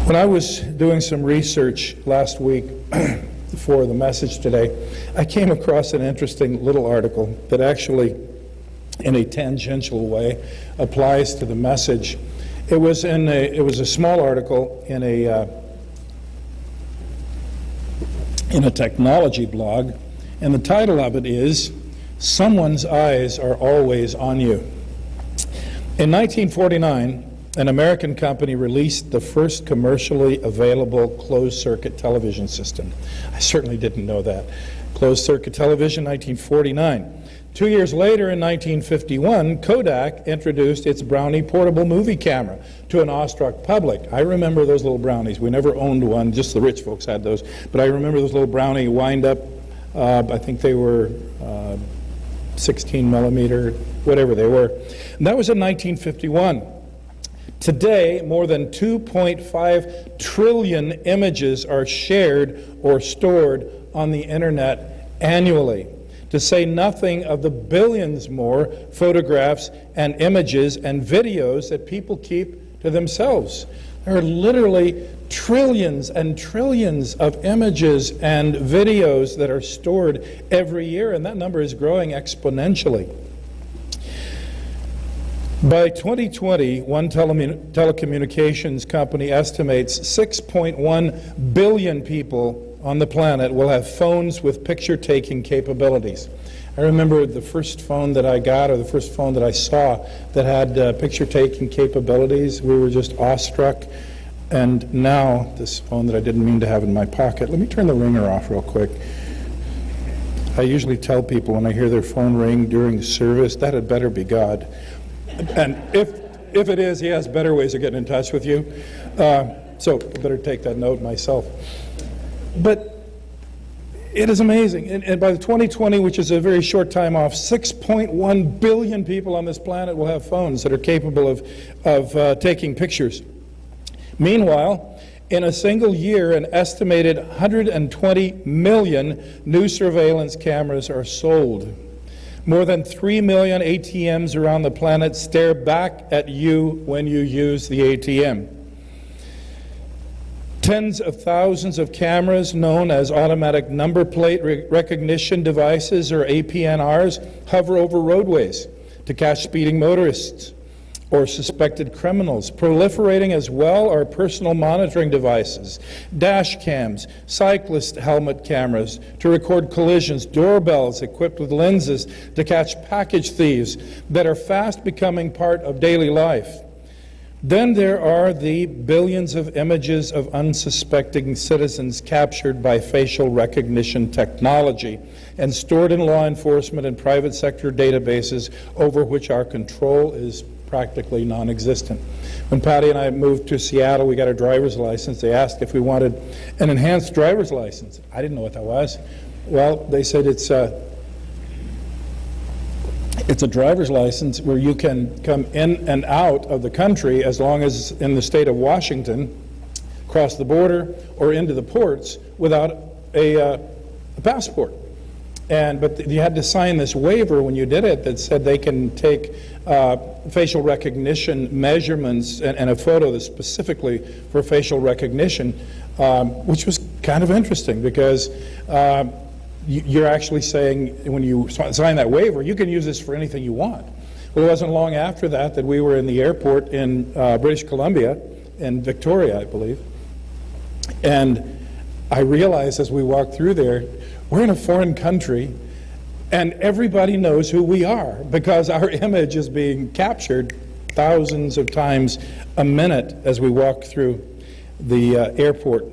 When I was doing some research last week for the message today, I came across an interesting little article that actually, in a tangential way, applies to the message. It was a small article in a technology blog, and the title of it is "Someone's Eyes Are Always on You." In 1949, an American company released the first commercially available closed-circuit television system. I certainly didn't know that. Closed-circuit television, 1949. 2 years later, in 1951, Kodak introduced its Brownie portable movie camera to an awestruck public. I remember those little Brownies. We never owned one, just the rich folks had those. But I remember those little Brownie wind-up, I think they were 16 millimeter, whatever they were. And that was in 1951. Today, more than 2.5 trillion images are shared or stored on the internet annually, to say nothing of the billions more photographs and images and videos that people keep to themselves. There are literally trillions and trillions of images and videos that are stored every year, and that number is growing exponentially. By 2020, one telecommunications company estimates 6.1 billion people on the planet will have phones with picture-taking capabilities. I remember the first phone that I got, or the first phone that I saw that had picture-taking capabilities. We were just awestruck. And now, this phone that I didn't mean to have in my pocket. Let me turn the ringer off real quick. I usually tell people when I hear their phone ring during the service, that had better be God. And if it is, he has better ways of getting in touch with you. So I better take that note myself. But it is amazing. And by the 2020, which is a very short time off, 6.1 billion people on this planet will have phones that are capable of taking pictures. Meanwhile, in a single year, an estimated 120 million new surveillance cameras are sold. More than 3 million ATMs around the planet stare back at you when you use the ATM. Tens of thousands of cameras known as automatic number plate recognition devices, or APNRs, hover over roadways to catch speeding motorists or suspected criminals. Proliferating as well are personal monitoring devices, dash cams, cyclist helmet cameras to record collisions, doorbells equipped with lenses to catch package thieves that are fast becoming part of daily life. Then there are the billions of images of unsuspecting citizens captured by facial recognition technology and stored in law enforcement and private sector databases over which our control is practically non-existent. When Patty and I moved to Seattle, we got our driver's license. They asked if we wanted an enhanced driver's license. I didn't know what that was. Well, they said it's a driver's license where you can come in and out of the country as long as in the state of Washington, cross the border or into the ports without a passport. But you had to sign this waiver when you did it that said they can take facial recognition measurements and a photo that's specifically for facial recognition, which was kind of interesting because you're actually saying when you sign that waiver, you can use this for anything you want. Well, it wasn't long after that we were in the airport in British Columbia, in Victoria, I believe, and I realized as we walked through there, we're in a foreign country, and everybody knows who we are because our image is being captured thousands of times a minute as we walk through the airport.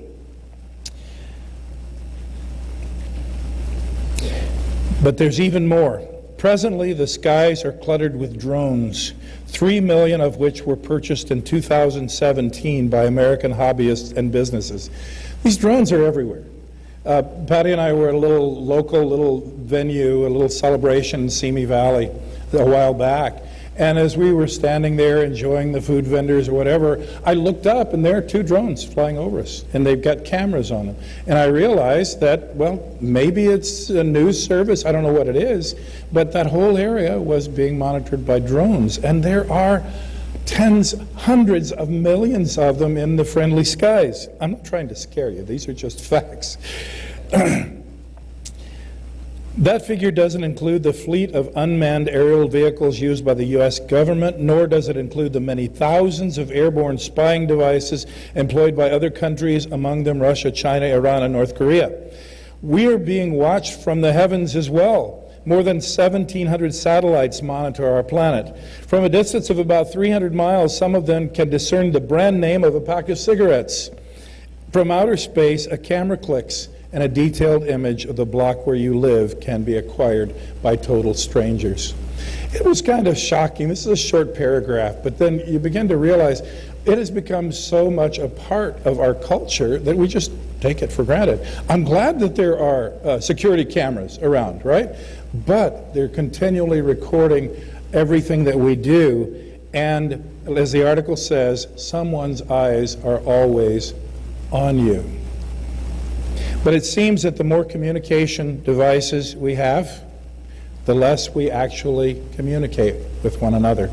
But there's even more. Presently, the skies are cluttered with drones, 3 million of which were purchased in 2017 by American hobbyists and businesses. These drones are everywhere. Patty and I were at a little venue, a little celebration in Simi Valley a while back. And as we were standing there enjoying the food vendors or whatever, I looked up and there are 2 drones flying over us, and they've got cameras on them. And I realized that, well, maybe it's a news service, I don't know what it is, but that whole area was being monitored by drones. And there are Tens, hundreds of millions of them in the friendly skies. I'm not trying to scare you. These are just facts. That figure doesn't include the fleet of unmanned aerial vehicles used by the U.S. government, nor does it include the many thousands of airborne spying devices employed by other countries, among them Russia, China, Iran, and North Korea. We are being watched from the heavens as well. More than 1,700 satellites monitor our planet. From a distance of about 300 miles, some of them can discern the brand name of a pack of cigarettes. From outer space, a camera clicks, and a detailed image of the block where you live can be acquired by total strangers. It was kind of shocking. This is a short paragraph, but then you begin to realize it has become so much a part of our culture that we just take it for granted. I'm glad that there are security cameras around, right? But they're continually recording everything that we do, and as the article says, someone's eyes are always on you. But it seems that the more communication devices we have, the less we actually communicate with one another.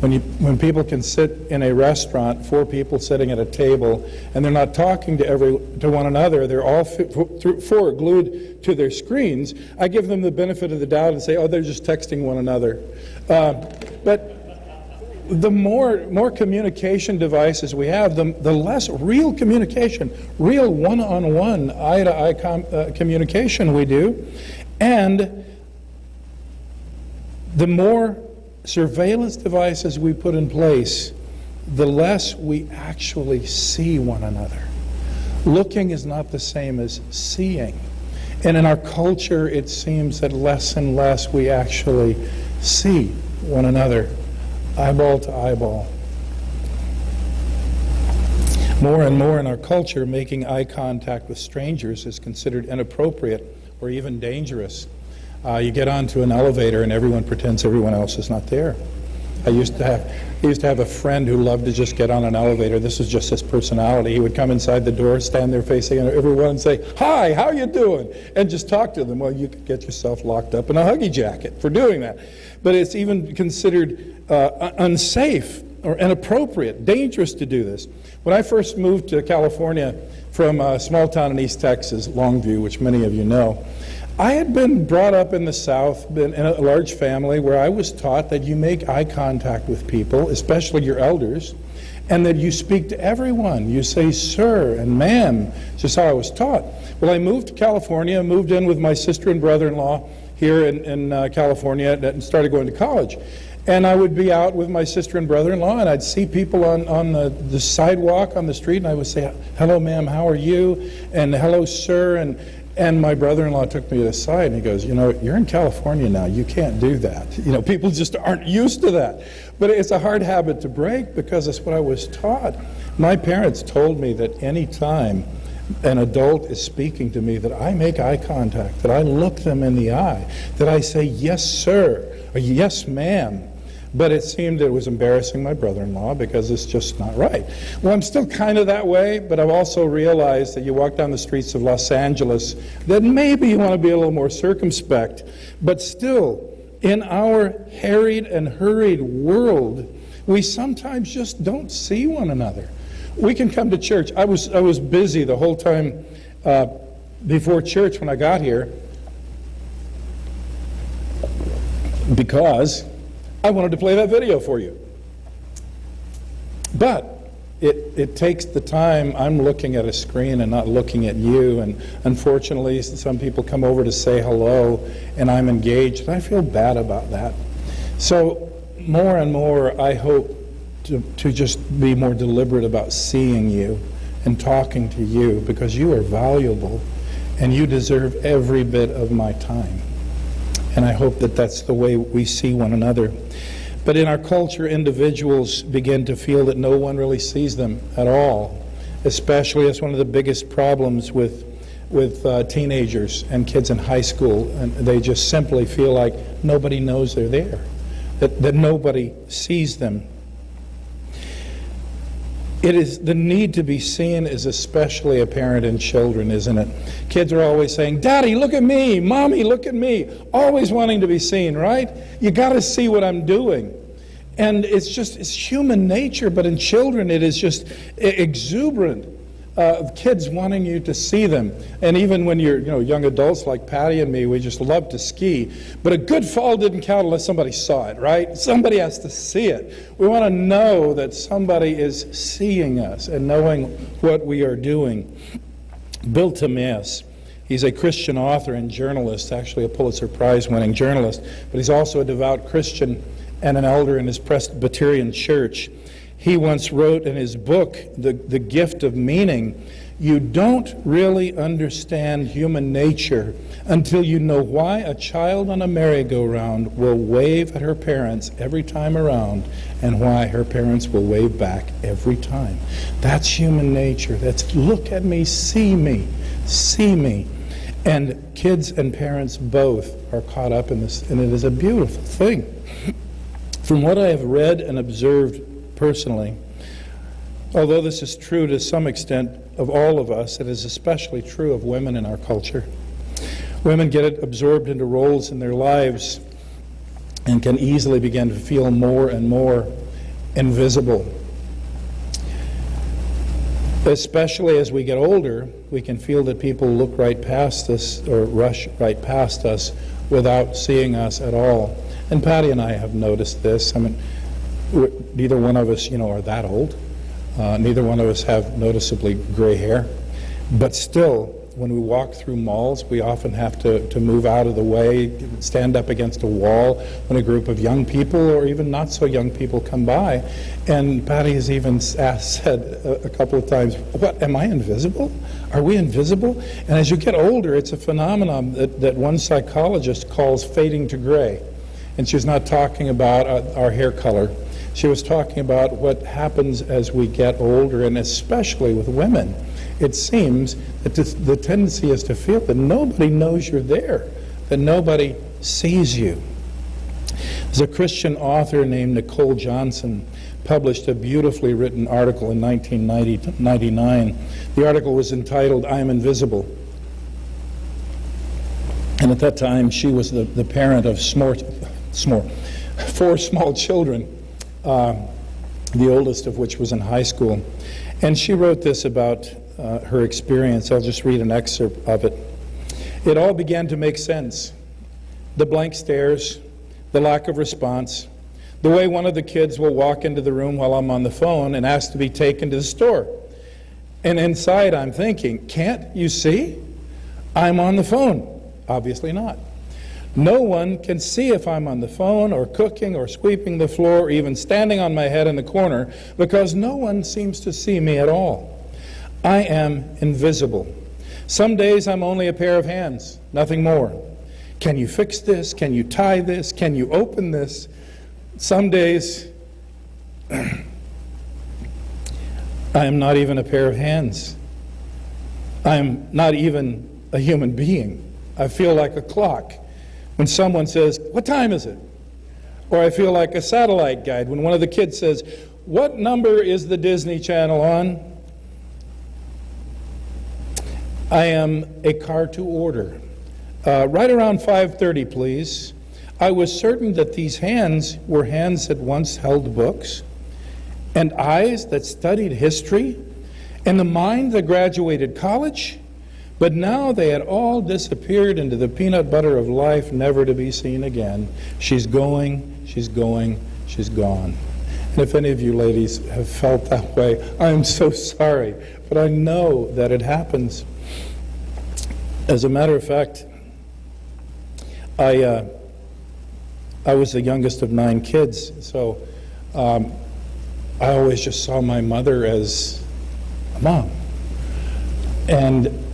When people can sit in a restaurant, 4 people sitting at a table, and they're not talking to one another, they're all 4 glued to their screens, I give them the benefit of the doubt and say, oh, they're just texting one another. But the more communication devices we have, the less real communication, real one-on-one, eye-to-eye communication we do, and the more surveillance devices we put in place, the less we actually see one another. Looking is not the same as seeing. And in our culture, it seems that less and less we actually see one another, eyeball to eyeball. More and more in our culture, making eye contact with strangers is considered inappropriate or even dangerous. You get onto an elevator and everyone pretends everyone else is not there. I used to have a friend who loved to just get on an elevator. This was just his personality. He would come inside the door, stand there facing everyone and say, "Hi, how you doing?" and just talk to them. Well, you could get yourself locked up in a Huggy jacket for doing that. But it's even considered unsafe or inappropriate, dangerous to do this. When I first moved to California from a small town in East Texas, Longview, which many of you know, I had been brought up in the South, been in a large family where I was taught that you make eye contact with people, especially your elders, and that you speak to everyone. You say sir and ma'am. It's just how I was taught. Well, I moved to California, moved in with my sister and brother-in-law here in California, and started going to college. And I would be out with my sister and brother-in-law, and I'd see people on the sidewalk on the street, and I would say, "Hello, ma'am, how are you?" and "Hello, sir," and my brother-in-law took me to the side and he goes, "You know, you're in California now. You can't do that. You know, people just aren't used to that." But it's a hard habit to break because it's what I was taught. My parents told me that any time an adult is speaking to me, that I make eye contact, that I look them in the eye, that I say, "Yes, sir," or "Yes, ma'am." But it seemed it was embarrassing my brother-in-law because it's just not right. Well, I'm still kind of that way, but I've also realized that you walk down the streets of Los Angeles, that maybe you want to be a little more circumspect. But still, in our harried and hurried world, we sometimes just don't see one another. We can come to church. I was busy the whole time before church when I got here because I wanted to play that video for you. But it takes the time. I'm looking at a screen and not looking at you, and unfortunately some people come over to say hello and I'm engaged, and I feel bad about that. So more and more I hope to just be more deliberate about seeing you and talking to you, because you are valuable and you deserve every bit of my time. And I hope that that's the way we see one another. But in our culture, individuals begin to feel that no one really sees them at all. Especially, that's one of the biggest problems with teenagers and kids in high school. And they just simply feel like nobody knows they're there, that nobody sees them. It is the need to be seen is especially apparent in children, isn't it? Kids are always saying, "Daddy, look at me. Mommy, look at me." Always wanting to be seen, right? You got to see what I'm doing. And it's human nature, but in children it is just exuberant. Kids wanting you to see them. And even when you're young adults like Patty and me, we just love to ski. But a good fall didn't count unless somebody saw it, right? Somebody has to see it. We want to know that somebody is seeing us and knowing what we are doing. Bill Tamayasu, he's a Christian author and journalist, actually a Pulitzer Prize-winning journalist, but he's also a devout Christian and an elder in his Presbyterian church. He once wrote in his book, The Gift of Meaning, you don't really understand human nature until you know why a child on a merry-go-round will wave at her parents every time around and why her parents will wave back every time. That's human nature. That's look at me, see me, see me. And kids and parents both are caught up in this, and it is a beautiful thing. From what I have read and observed personally, although this is true to some extent of all of us, it is especially true of women in our culture. Women get absorbed into roles in their lives and can easily begin to feel more and more invisible. Especially as we get older, we can feel that people look right past us or rush right past us without seeing us at all. And Patty and I have noticed this. I mean, neither one of us, are that old. Neither one of us have noticeably gray hair. But still, when we walk through malls, we often have to move out of the way, stand up against a wall when a group of young people or even not so young people come by. And Patty has even said a couple of times, what, am I invisible? Are we invisible? And as you get older, it's a phenomenon that one psychologist calls fading to gray. And she was not talking about our hair color. She was talking about what happens as we get older, and especially with women. It seems that the tendency is to feel that nobody knows you're there, that nobody sees you. There's a Christian author named Nicole Johnson published a beautifully written article in 1999. The article was entitled, I Am Invisible. And at that time, she was the parent of four small children. The oldest of which was in high school. And she wrote this about her experience. I'll just read an excerpt of it. It all began to make sense. The blank stares, the lack of response, the way one of the kids will walk into the room while I'm on the phone and ask to be taken to the store. And inside I'm thinking, can't you see? I'm on the phone. Obviously not. No one can see if I'm on the phone or cooking or sweeping the floor or even standing on my head in the corner because no one seems to see me at all. I am invisible. Some days I'm only a pair of hands, nothing more. Can you fix this? Can you tie this? Can you open this? Some days I am not even a pair of hands. I am not even a human being. I feel like a clock. When someone says, what time is it? Or I feel like a satellite guide when one of the kids says, what number is the Disney Channel on? I am a car to order. Right around 5:30, please. I was certain that these hands were hands that once held books, and eyes that studied history, and the mind that graduated college. But now they had all disappeared into the peanut butter of life, never to be seen again. She's going, she's going, she's gone. And if any of you ladies have felt that way, I'm so sorry, but I know that it happens. As a matter of fact, I was the youngest of 9 kids, so I always just saw my mother as a mom. And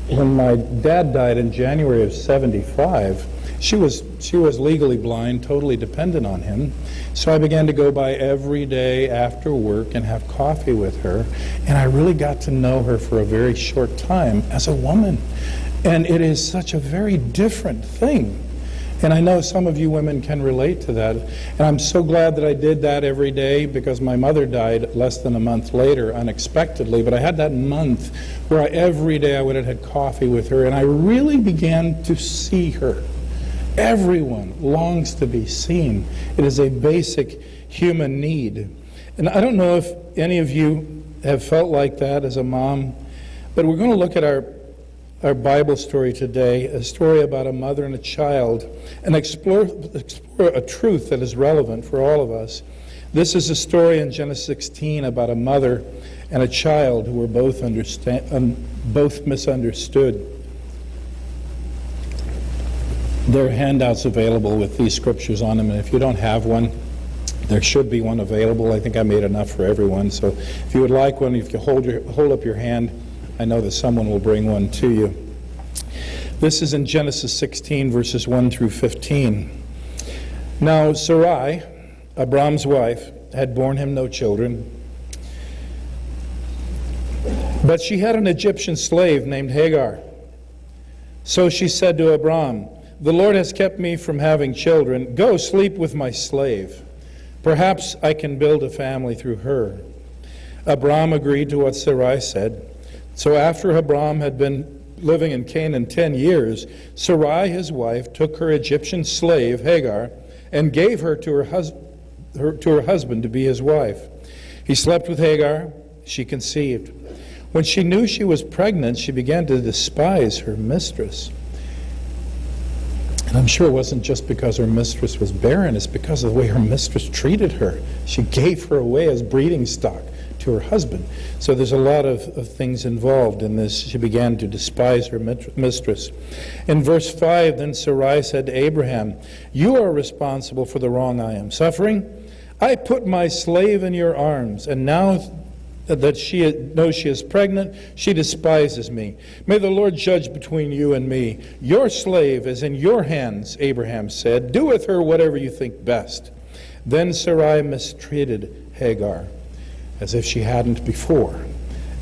when my dad died in January of '75, she was legally blind, totally dependent on him. So I began to go by every day after work and have coffee with her. And I really got to know her for a very short time as a woman. And it is such a very different thing. And I know some of you women can relate to that. And I'm so glad that I did that every day because my mother died less than a month later, unexpectedly. But I had that month where every day I went and had coffee with her, and I really began to see her Everyone longs to be seen. It is a basic human need. And I don't know if any of you have felt like that as a mom, but we're going to look at our Bible story today, a story about a mother and a child, and explore a truth that is relevant for all of us. This is a story in Genesis 16 about a mother and a child who were both misunderstood. There are handouts available with these scriptures on them, and if you don't have one, there should be one available. I think I made enough for everyone. So if you would like one, if you hold up your hand, I know that someone will bring one to you. This is in Genesis 16, verses 1 through 15. Now Sarai, Abram's wife, had borne him no children, but she had an Egyptian slave named Hagar. So she said to Abram, "The Lord has kept me from having children. Go sleep with my slave. Perhaps I can build a family through her." Abram agreed to what Sarai said. So after Abram had been living in Canaan 10 years, Sarai, his wife, took her Egyptian slave, Hagar, and gave her to her husband to be his wife. He slept with Hagar. She conceived. When she knew she was pregnant, she began to despise her mistress. And I'm sure it wasn't just because her mistress was barren, it's because of the way her mistress treated her. She gave her away as breeding stock to her husband. So there's a lot of things involved in this. She began to despise her mistress. In verse 5, then Sarai said to Abraham, "You are responsible for the wrong I am suffering. I put my slave in your arms, and now that she knows she is pregnant, she despises me. May the Lord judge between you and me. Your slave is in your hands," Abraham said. "Do with her whatever you think best." Then Sarai mistreated Hagar, as if she hadn't before.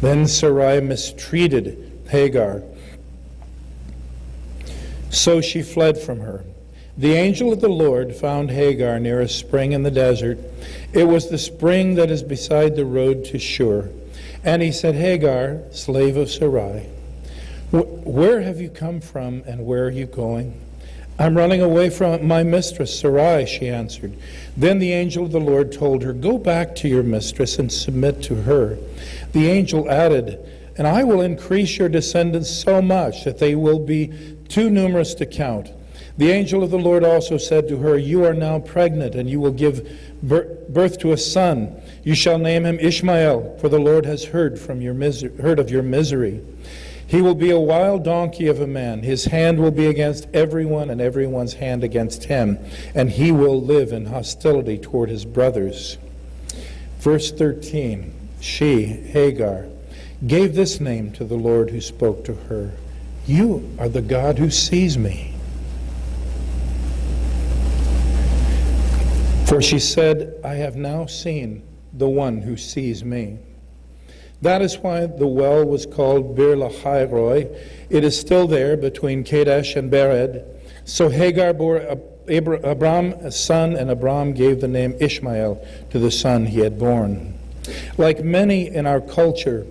Then Sarai mistreated Hagar. So she fled from her. The angel of the Lord found Hagar near a spring in the desert. It was the spring that is beside the road to Shur. And he said, "Hagar, slave of Sarai, where have you come from and where are you going?" "I'm running away from my mistress, Sarai," she answered. Then the angel of the Lord told her, "Go back to your mistress and submit to her." The angel added, "And I will increase your descendants so much that they will be too numerous to count." The angel of the Lord also said to her, "You are now pregnant, and you will give birth to a son. You shall name him Ishmael, for the Lord has heard of your misery. He will be a wild donkey of a man. His hand will be against everyone, and everyone's hand against him, and he will live in hostility toward his brothers." Verse 13, she, Hagar, gave this name to the Lord who spoke to her, "You are the God who sees me." For she said, "I have now seen the one who sees me." That is why the well was called Bir Lahai-roi. It is still there between Kadesh and Bered. So Hagar bore Abram a son, and Abram gave the name Ishmael to the son he had born. Like many in our culture,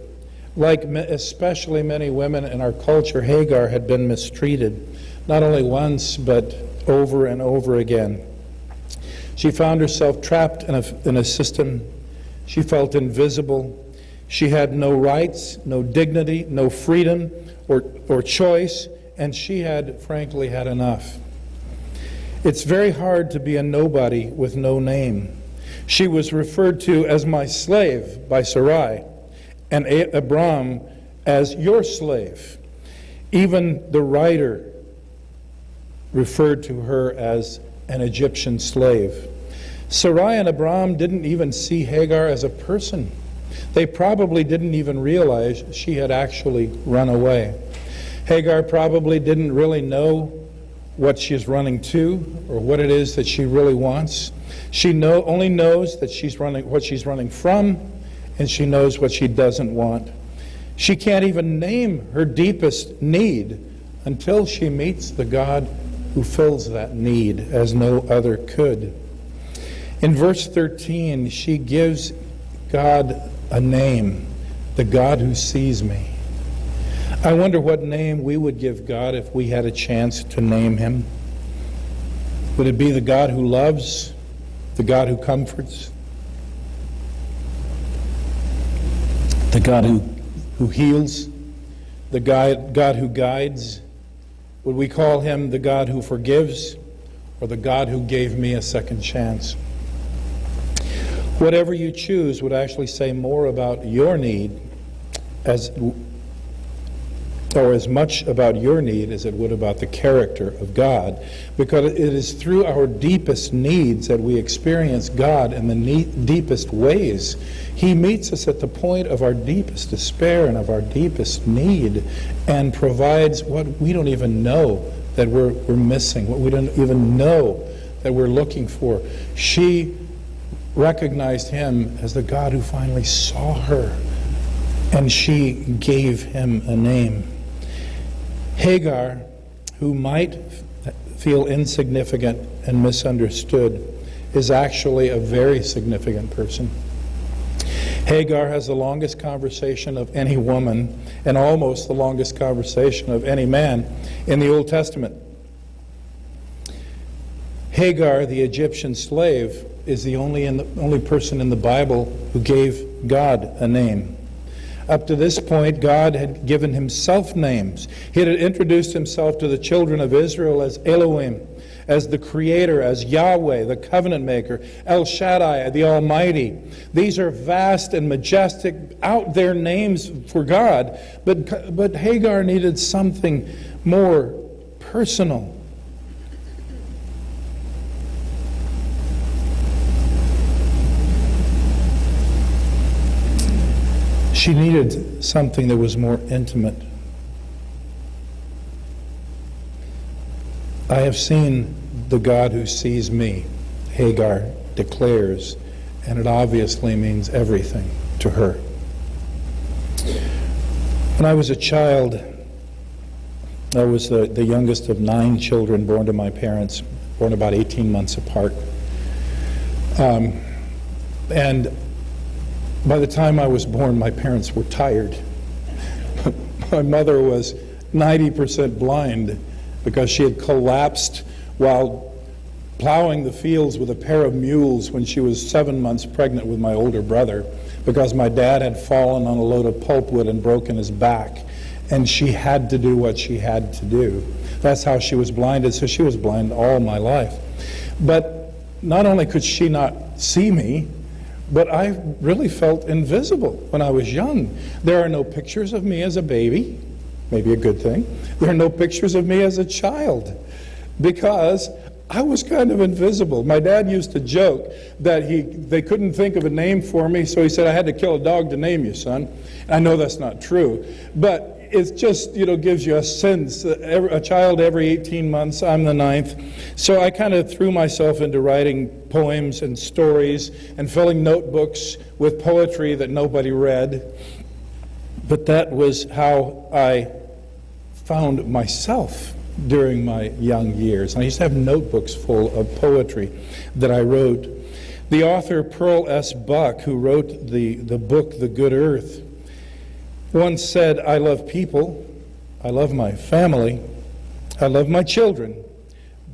especially many women in our culture, Hagar had been mistreated, not only once, but over and over again. She found herself trapped in a system. She felt invisible. She had no rights, no dignity, no freedom or choice, and she had, frankly, had enough. It's very hard to be a nobody with no name. She was referred to as my slave by Sarai, and Abram as your slave. Even the writer referred to her as an Egyptian slave. Sarai and Abram didn't even see Hagar as a person. They probably didn't even realize she had actually run away. Hagar probably didn't really know what she's running to or what it is that she really wants. She only knows that what she's running from, and she knows what she doesn't want. She can't even name her deepest need until she meets the God who fills that need as no other could. In verse 13, she gives God a name, the God who sees me. I wonder what name we would give God if we had a chance to name him. Would it be the God who loves, the God who comforts, the God who heals, the God who guides? Would we call him the God who forgives, or the God who gave me a second chance? Whatever you choose would actually say more about your need as much about your need as it would about the character of God, because it is through our deepest needs that we experience God in the deepest ways. He meets us at the point of our deepest despair and of our deepest need, and provides what we don't even know that we're missing, what we don't even know that we're looking for. She recognized him as the God who finally saw her, and she gave him a name. Hagar, who might feel insignificant and misunderstood, is actually a very significant person. Hagar has the longest conversation of any woman and almost the longest conversation of any man in the Old Testament. Hagar, the Egyptian slave, is the only person in the Bible who gave God a name. Up to this point, God had given himself names. He had introduced himself to the children of Israel as Elohim, as the Creator, as Yahweh, the covenant maker, El Shaddai, the Almighty. These are vast and majestic, out there names for God. But Hagar needed something more personal. She needed something that was more intimate. I have seen the God who sees me, Hagar declares, and it obviously means everything to her. When I was a child, I was the youngest of 9 children born to my parents, born about 18 months apart. And by the time I was born, my parents were tired. My mother was 90% blind because she had collapsed while plowing the fields with a pair of mules when she was 7 months pregnant with my older brother, because my dad had fallen on a load of pulpwood and broken his back, and she had to do what she had to do. That's how she was blinded, so she was blind all my life. But not only could she not see me, but I really felt invisible when I was young. There are no pictures of me as a baby, maybe a good thing. There are no pictures of me as a child, because I was kind of invisible. My dad used to joke that they couldn't think of a name for me, so he said, I had to kill a dog to name you, son. I know that's not true, but it just, gives you a sense. A child every 18 months, I'm the 9th. So I kind of threw myself into writing poems and stories and filling notebooks with poetry that nobody read. But that was how I found myself during my young years. And I used to have notebooks full of poetry that I wrote. The author Pearl S. Buck, who wrote the book The Good Earth, once said, I love people, I love my family, I love my children,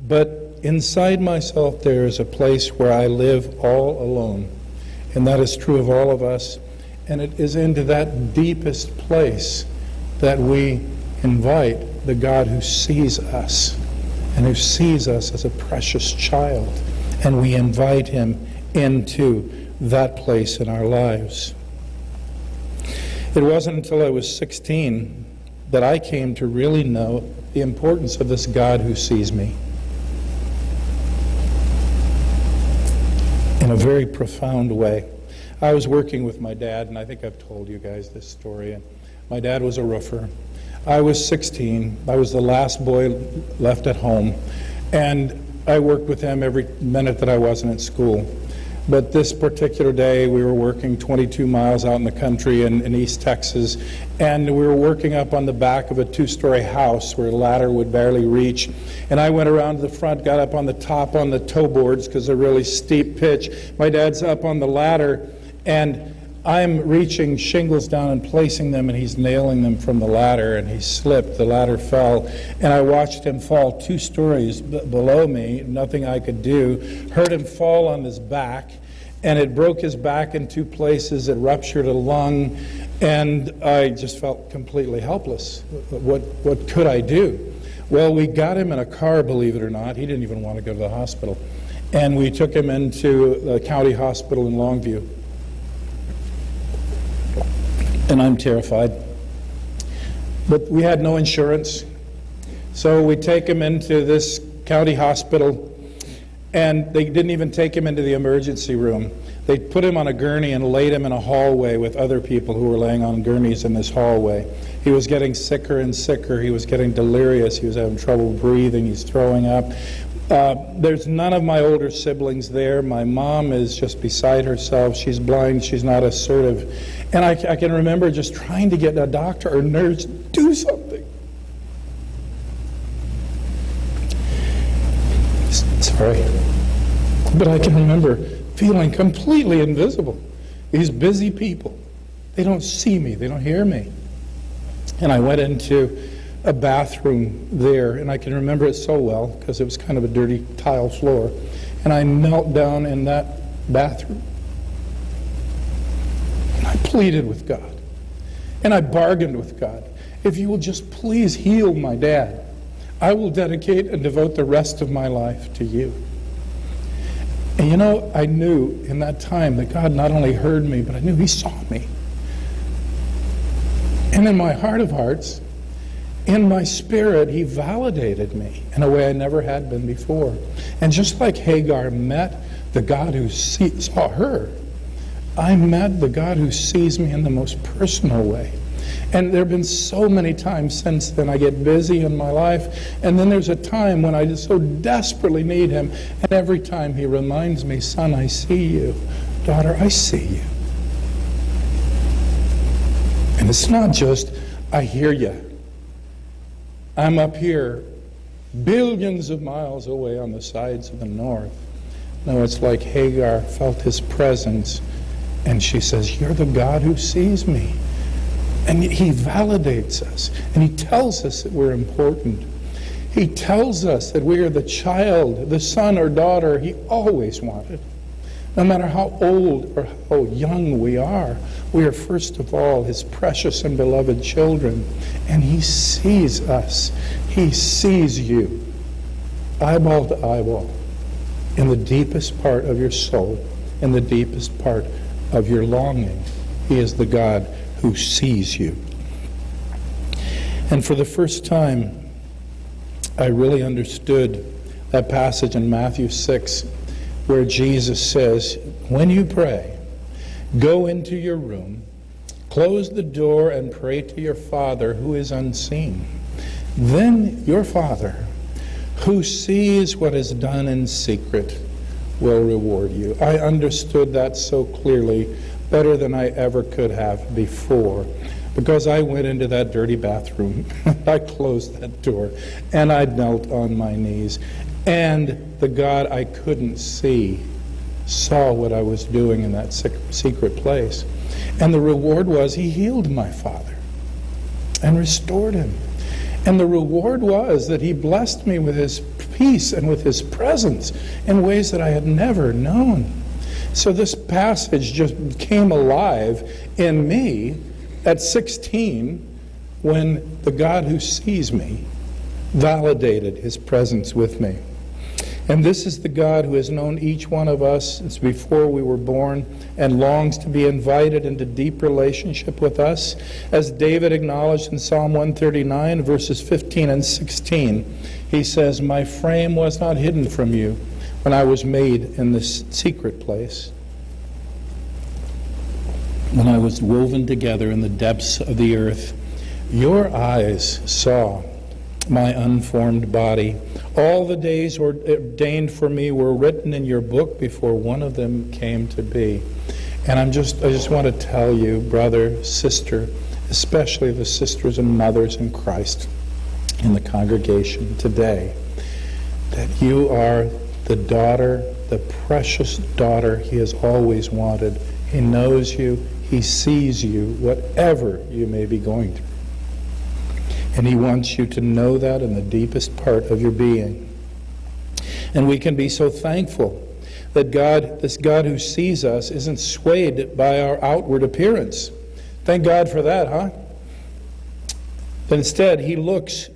but inside myself there is a place where I live all alone. And that is true of all of us. And it is into that deepest place that we invite the God who sees us and who sees us as a precious child. And we invite him into that place in our lives. It wasn't until I was 16 that I came to really know the importance of this God who sees me in a very profound way. I was working with my dad, and I think I've told you guys this story. My dad was a roofer. I was 16. I was the last boy left at home, and I worked with him every minute that I wasn't at school. But this particular day, we were working 22 miles out in the country in East Texas, and we were working up on the back of a 2-story house where a ladder would barely reach. And I went around to the front, got up on the top on the toe boards because they're really steep pitch. My dad's up on the ladder, and I'm reaching shingles down and placing them, and he's nailing them from the ladder, and he slipped. The ladder fell, and I watched him fall 2 stories below me, nothing I could do. Heard him fall on his back, and it broke his back in 2 places. It ruptured a lung, and I just felt completely helpless. What could I do? Well, we got him in a car, believe it or not. He didn't even want to go to the hospital. And we took him into the county hospital in Longview. And I'm terrified. But we had no insurance. So we take him into this county hospital, and they didn't even take him into the emergency room. They put him on a gurney and laid him in a hallway with other people who were laying on gurneys in this hallway. He was getting sicker and sicker. He was getting delirious. He was having trouble breathing. He's throwing up. There's none of my older siblings there. My mom is just beside herself. She's blind. She's not assertive. And I can remember just trying to get a doctor or nurse to do something. Sorry. But I can remember feeling completely invisible. These busy people, they don't see me. They don't hear me. And I went into a bathroom there, and I can remember it so well because it was kind of a dirty tile floor. And I knelt down in that bathroom. And I pleaded with God. And I bargained with God. If you will just please heal my dad, I will dedicate and devote the rest of my life to you. And you know, I knew in that time that God not only heard me, but I knew he saw me. And in my heart of hearts, in my spirit, he validated me in a way I never had been before. And just like Hagar met the God who saw her, I met the God who sees me in the most personal way. And there have been so many times since then I get busy in my life, and then there's a time when I just so desperately need him, and every time he reminds me, son, I see you. Daughter, I see you. And it's not just, I hear you. I'm up here billions of miles away on the sides of the north. No, it's like Hagar felt his presence, and she says, you're the God who sees me. And he validates us, and he tells us that we're important. He tells us that we are the child, the son or daughter he always wanted. No matter how old or how young we are first of all his precious and beloved children. And he sees us. He sees you, eyeball to eyeball, in the deepest part of your soul, in the deepest part of your longing. He is the God who sees you. And for the first time, I really understood that passage in Matthew 6 where Jesus says, when you pray, go into your room, close the door, and pray to your Father who is unseen. Then your Father, who sees what is done in secret, will reward you. I understood that so clearly, better than I ever could have before, because I went into that dirty bathroom, I closed that door, and I knelt on my knees. And the God I couldn't see saw what I was doing in that secret place. And the reward was he healed my father and restored him. And the reward was that he blessed me with his peace and with his presence in ways that I had never known. So this passage just came alive in me at 16 when the God who sees me validated his presence with me. And this is the God who has known each one of us since before we were born and longs to be invited into deep relationship with us. As David acknowledged in Psalm 139, verses 15 and 16, he says, my frame was not hidden from you when I was made in this secret place, when I was woven together in the depths of the earth. Your eyes saw my unformed body. All the days ordained for me were written in your book before one of them came to be. And I just want to tell you, brother, sister, especially the sisters and mothers in Christ in the congregation today, that you are the daughter, the precious daughter he has always wanted. He knows you. He sees you, whatever you may be going through. And He wants you to know that in the deepest part of your being. And we can be so thankful that God, this God who sees us, isn't swayed by our outward appearance. Thank God for that, huh? But instead, He looks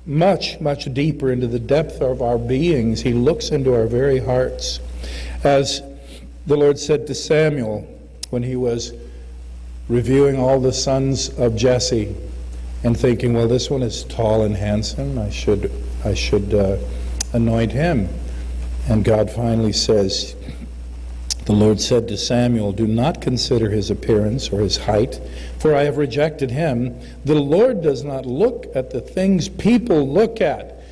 much, much deeper into the depth of our beings. He looks into our very hearts. As the Lord said to Samuel when he was reviewing all the sons of Jesse and thinking, well, this one is tall and handsome. I should anoint him. And God finally says, the Lord said to Samuel, do not consider his appearance or his height, for I have rejected him. The Lord does not look at the things people look at.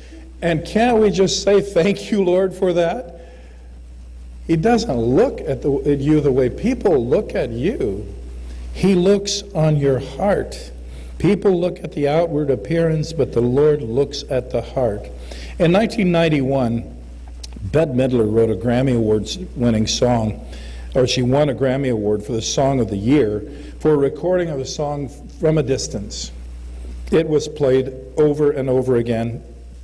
And can't we just say, thank you, Lord, for that? He doesn't look at you the way people look at you. He looks on your heart. People look at the outward appearance, but the Lord looks at the heart. In 1991, Bette Midler wrote a Grammy Award-winning song, or she won a Grammy Award for the Song of the Year for a recording of a song from a distance. It was played over and over again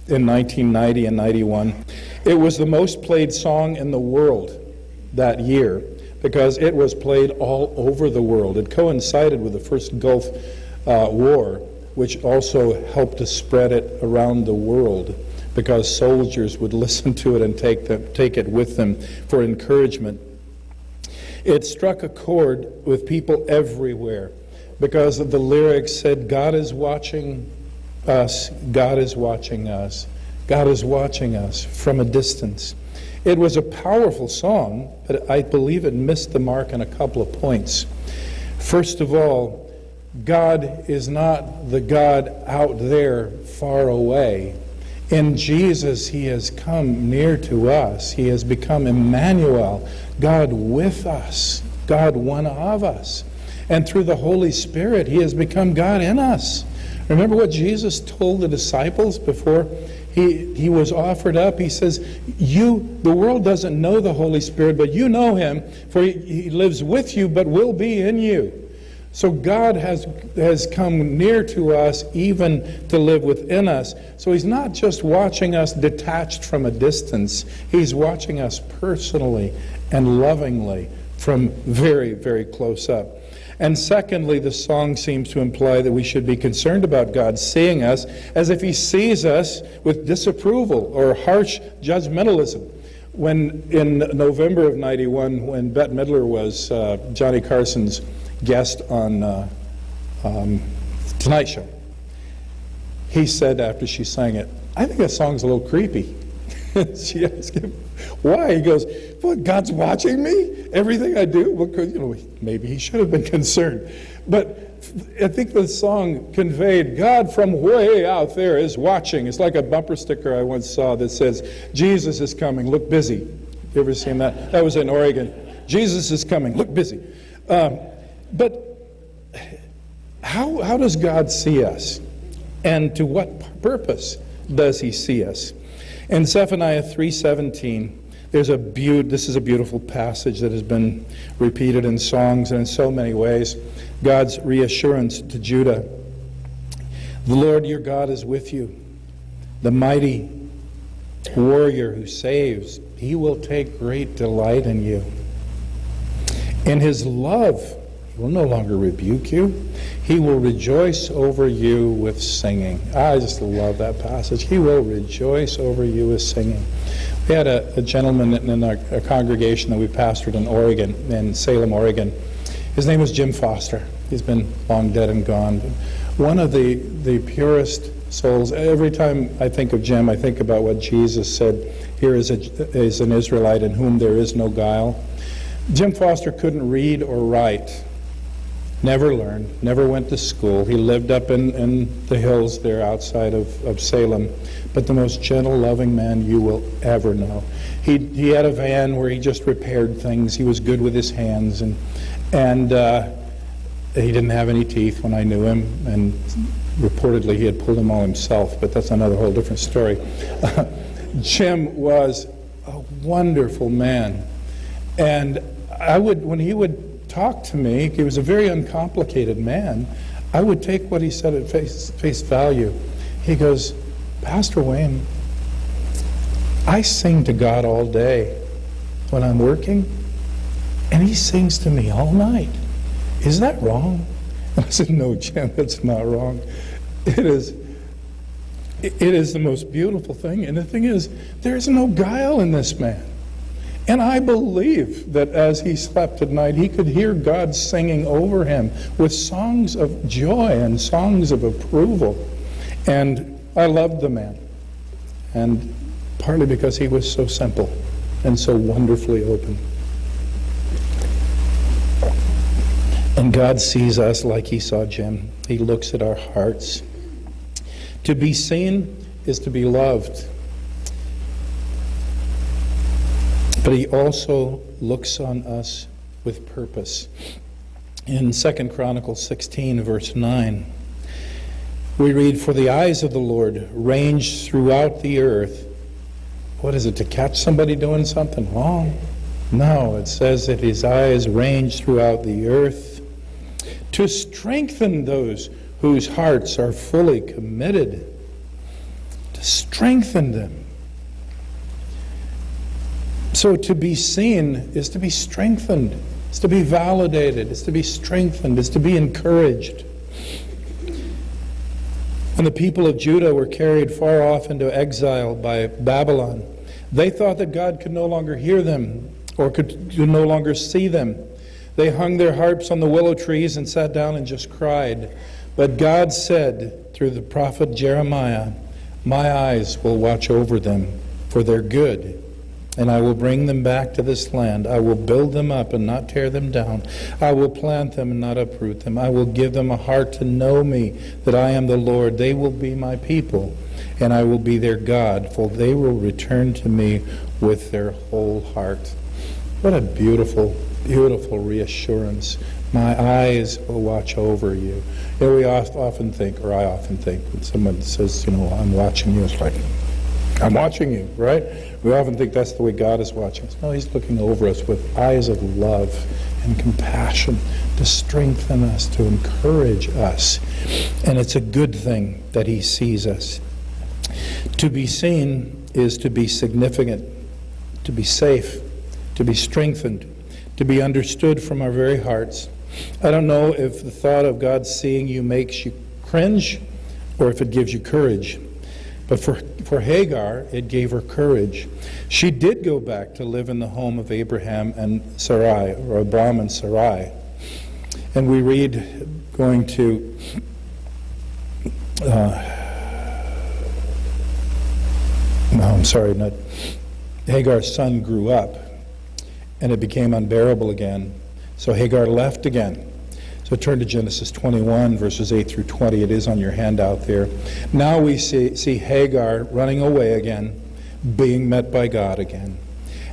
in 1990 and 91. It was the most played song in the world that year because it was played all over the world. It coincided with the first Gulf War, which also helped to spread it around the world, because soldiers would listen to it and take it with them for encouragement. It struck a chord with people everywhere because the lyrics said, God is watching us, God is watching us, God is watching us from a distance. It was a powerful song, but I believe it missed the mark on a couple of points. First of all, God is not the God out there far away. In Jesus, He has come near to us. He has become Emmanuel, God with us, God one of us. And through the Holy Spirit, He has become God in us. Remember what Jesus told the disciples before He was offered up? He says, the world doesn't know the Holy Spirit, but you know Him, for He lives with you, but will be in you. So God has come near to us, even to live within us. So He's not just watching us detached from a distance. He's watching us personally and lovingly from very, very close up. And secondly, the song seems to imply that we should be concerned about God seeing us as if He sees us with disapproval or harsh judgmentalism. When in November of 91, when Bette Midler was Johnny Carson's guest on Tonight Show, he said after she sang it, I think that song's a little creepy. She asked him, why? He goes, well, God's watching me, everything I do. Well, maybe he should have been concerned. But I think the song conveyed God from way out there is watching. It's like a bumper sticker I once saw that says, Jesus is coming, look busy. You ever seen that? That was in Oregon. Jesus is coming, look busy. But how does God see us? And to what purpose does He see us? In Zephaniah 3:17, this is a beautiful passage that has been repeated in songs and in so many ways. God's reassurance to Judah. The Lord your God is with you, the mighty warrior who saves. He will take great delight in you. In His love, He will no longer rebuke you. He will rejoice over you with singing. I just love that passage. He will rejoice over you with singing. We had a gentleman in our congregation that we pastored in Oregon, in Salem, Oregon. His name was Jim Foster. He's been long dead and gone. One of the purest souls. Every time I think of Jim, I think about what Jesus said, here is an Israelite in whom there is no guile. Jim Foster couldn't read or write. Never learned, never went to school. He lived up in the hills there outside of Salem, but the most gentle, loving man you will ever know. He had a van where he just repaired things. He was good with his hands, and he didn't have any teeth when I knew him, and reportedly he had pulled them all himself, but that's another whole different story. Jim was a wonderful man, and when he would talked to me, he was a very uncomplicated man, I would take what he said at face value. He goes, Pastor Wayne, I sing to God all day when I'm working, and he sings to me all night. Is that wrong? And I said, no, Jim, that's not wrong. It is the most beautiful thing. And the thing is, there's no guile in this man. And I believe that as he slept at night, he could hear God singing over him with songs of joy and songs of approval. And I loved the man. And partly because he was so simple and so wonderfully open. And God sees us like he saw Jim. He looks at our hearts. To be seen is to be loved. But he also looks on us with purpose. In 2 Chronicles 16, verse 9, we read, "For the eyes of the Lord range throughout the earth." What is it, to catch somebody doing something wrong? No, it says that his eyes range throughout the earth to strengthen those whose hearts are fully committed. To strengthen them. So to be seen is to be strengthened. It's to be validated. It's to be strengthened. It's to be encouraged. When the people of Judah were carried far off into exile by Babylon, they thought that God could no longer hear them or could no longer see them. They hung their harps on the willow trees and sat down and just cried. But God said through the prophet Jeremiah, "My eyes will watch over them for their good, and I will bring them back to this land. I will build them up and not tear them down. I will plant them and not uproot them. I will give them a heart to know me, that I am the Lord. They will be my people, and I will be their God, for they will return to me with their whole heart." What a beautiful, beautiful reassurance. My eyes will watch over you. You know, we often think, or I often think, when someone says, I'm watching you, it's like, I'm watching you, right? We often think that's the way God is watching us. No, he's looking over us with eyes of love and compassion to strengthen us, to encourage us. And it's a good thing that he sees us. To be seen is to be significant, to be safe, to be strengthened, to be understood from our very hearts. I don't know if the thought of God seeing you makes you cringe or if it gives you courage. But for Hagar, it gave her courage. She did go back to live in the home of Abraham and Sarai, or Abram and Sarai. And we read, going to Hagar's son grew up, and it became unbearable again. So Hagar left again. So turn to Genesis 21, verses 8 through 20. It is on your handout there. Now we see Hagar running away again, being met by God again.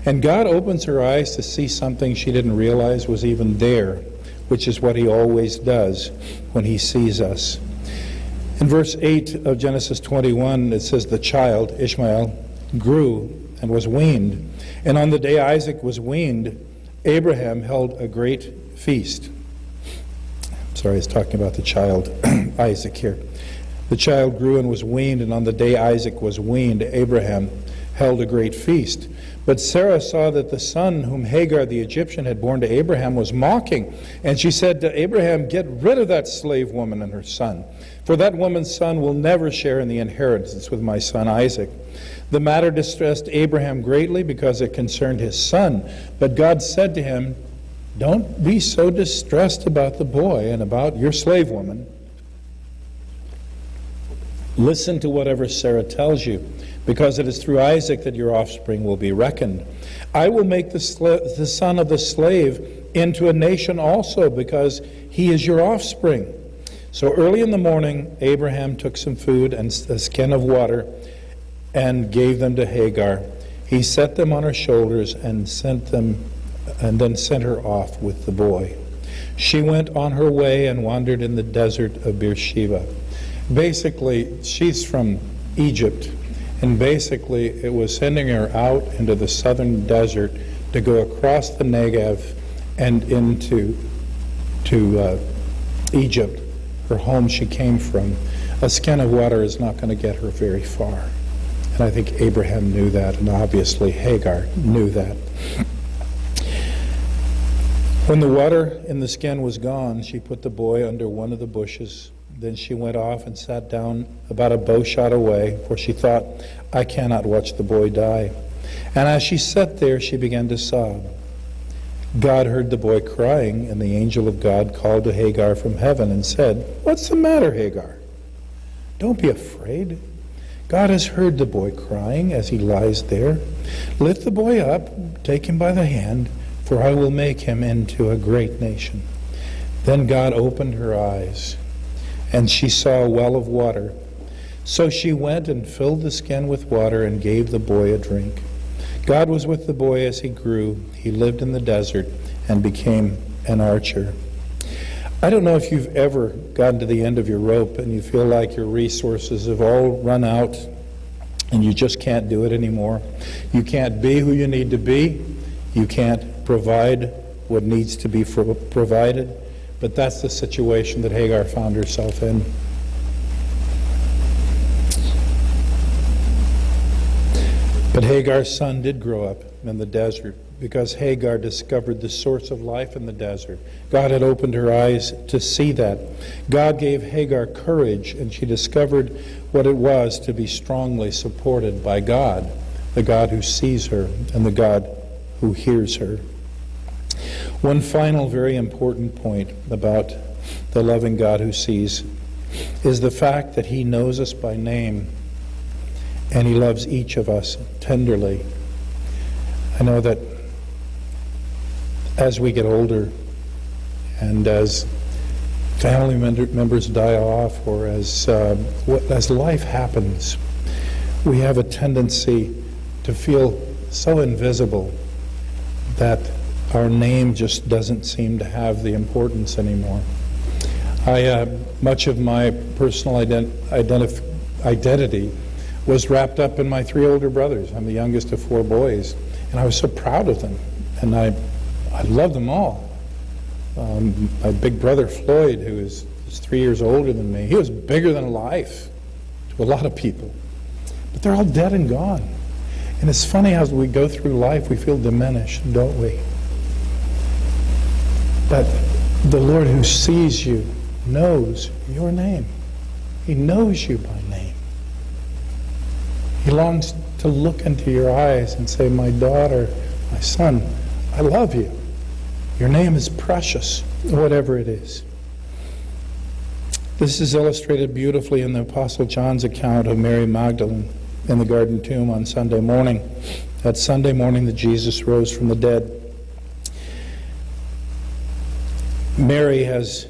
And God opens her eyes to see something she didn't realize was even there, which is what he always does when he sees us. In verse 8 of Genesis 21, it says, "The child, Ishmael, grew and was weaned. And on the day Isaac was weaned, Abraham held a great feast." Sorry, it's talking about the child, Isaac here. "The child grew and was weaned, and on the day Isaac was weaned, Abraham held a great feast. But Sarah saw that the son whom Hagar the Egyptian had borne to Abraham was mocking. And she said to Abraham, 'Get rid of that slave woman and her son, for that woman's son will never share in the inheritance with my son Isaac.' The matter distressed Abraham greatly because it concerned his son. But God said to him, 'Don't be so distressed about the boy and about your slave woman. Listen to whatever Sarah tells you, because it is through Isaac that your offspring will be reckoned. I will make the son of the slave into a nation also, because he is your offspring.' So early in the morning, Abraham took some food and a skin of water and gave them to Hagar. He set them on her shoulders and then sent her off with the boy. She went on her way and wandered in the desert of Beersheba." Basically, she's from Egypt, and basically it was sending her out into the southern desert to go across the Negev and into to Egypt, her home she came from, a skin of water is not going to get her very far. And I think Abraham knew that, and obviously Hagar knew that. When the water in the skin was gone, she put the boy under one of the bushes. Then she went off and sat down about a bow shot away, for she thought, I cannot watch the boy die. And as she sat there, she began to sob. God heard the boy crying, and the angel of God called to Hagar from heaven and said, What's the matter, Hagar? Don't be afraid. God has heard the boy crying as he lies there. Lift the boy up, take him by the hand, for I will make him into a great nation. Then God opened her eyes, and she saw a well of water. So she went and filled the skin with water and gave the boy a drink. God was with the boy as he grew. He lived in the desert and became an archer. I don't know if you've ever gotten to the end of your rope and you feel like your resources have all run out and you just can't do it anymore. You can't be who you need to be. You can't provide what needs to be provided. But that's the situation that Hagar found herself in. But Hagar's son did grow up in the desert because Hagar discovered the source of life in the desert. God had opened her eyes to see that. God gave Hagar courage, and she discovered what it was to be strongly supported by God, the God who sees her and the God who hears her. One final very important point about the loving God who sees is the fact that he knows us by name and he loves each of us tenderly. I know that as we get older and as family members die off or as life happens, we have a tendency to feel so invisible that our name just doesn't seem to have the importance anymore. Much of my personal identity was wrapped up in my 3 older brothers. I'm the youngest of 4 boys, and I was so proud of them, and I loved them all. My big brother Floyd, who is 3 years older than me, he was bigger than life to a lot of people, but they're all dead and gone. And it's funny, as we go through life, we feel diminished, don't we? But the Lord who sees you knows your name. He knows you by name. He longs to look into your eyes and say, my daughter, my son, I love you. Your name is precious, whatever it is. This is illustrated beautifully in the Apostle John's account of Mary Magdalene in the garden tomb on Sunday morning. That Sunday morning that Jesus rose from the dead. Mary has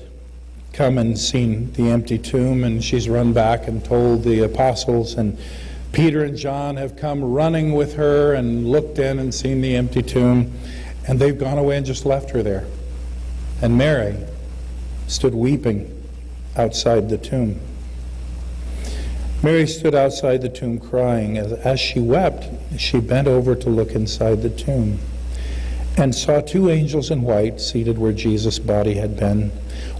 come and seen the empty tomb, and she's run back and told the apostles, and Peter and John have come running with her and looked in and seen the empty tomb, and they've gone away and just left her there. And Mary stood weeping outside the tomb. Mary stood outside the tomb crying. As she wept, she bent over to look inside the tomb and saw 2 angels in white seated where Jesus' body had been,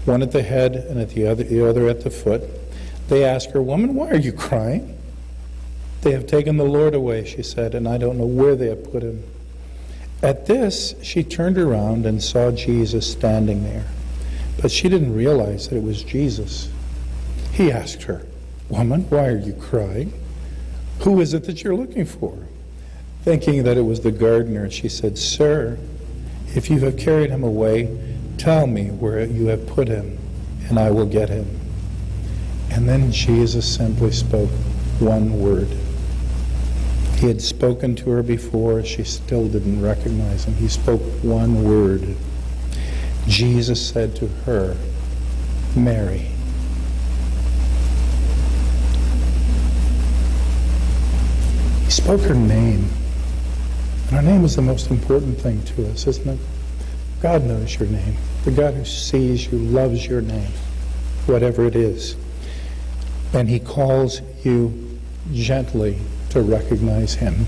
one at the head and the other at the foot. They asked her, Woman, why are you crying? They have taken the Lord away, she said, and I don't know where they have put him. At this, she turned around and saw Jesus standing there. But she didn't realize that it was Jesus. He asked her, Woman, why are you crying? Who is it that you're looking for? Thinking that it was the gardener, she said, Sir, if you have carried him away, tell me where you have put him, and I will get him. And then Jesus simply spoke one word. He had spoken to her before. She still didn't recognize him. He spoke one word. Jesus said to her, Mary. He spoke her name. And our name is the most important thing to us, isn't it? God knows your name. The God who sees you loves your name, whatever it is. And he calls you gently to recognize him.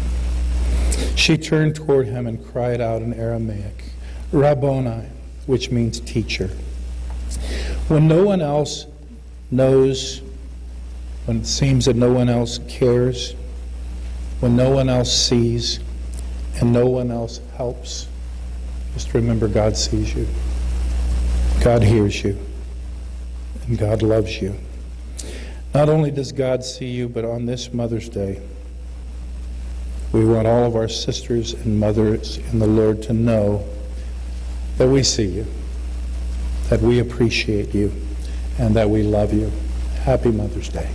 She turned toward him and cried out in Aramaic, Rabboni, which means teacher. When no one else knows, when it seems that no one else cares, when no one else sees, and no one else helps, just remember God sees you. God hears you. And God loves you. Not only does God see you, but on this Mother's Day, we want all of our sisters and mothers in the Lord to know that we see you, that we appreciate you, and that we love you. Happy Mother's Day.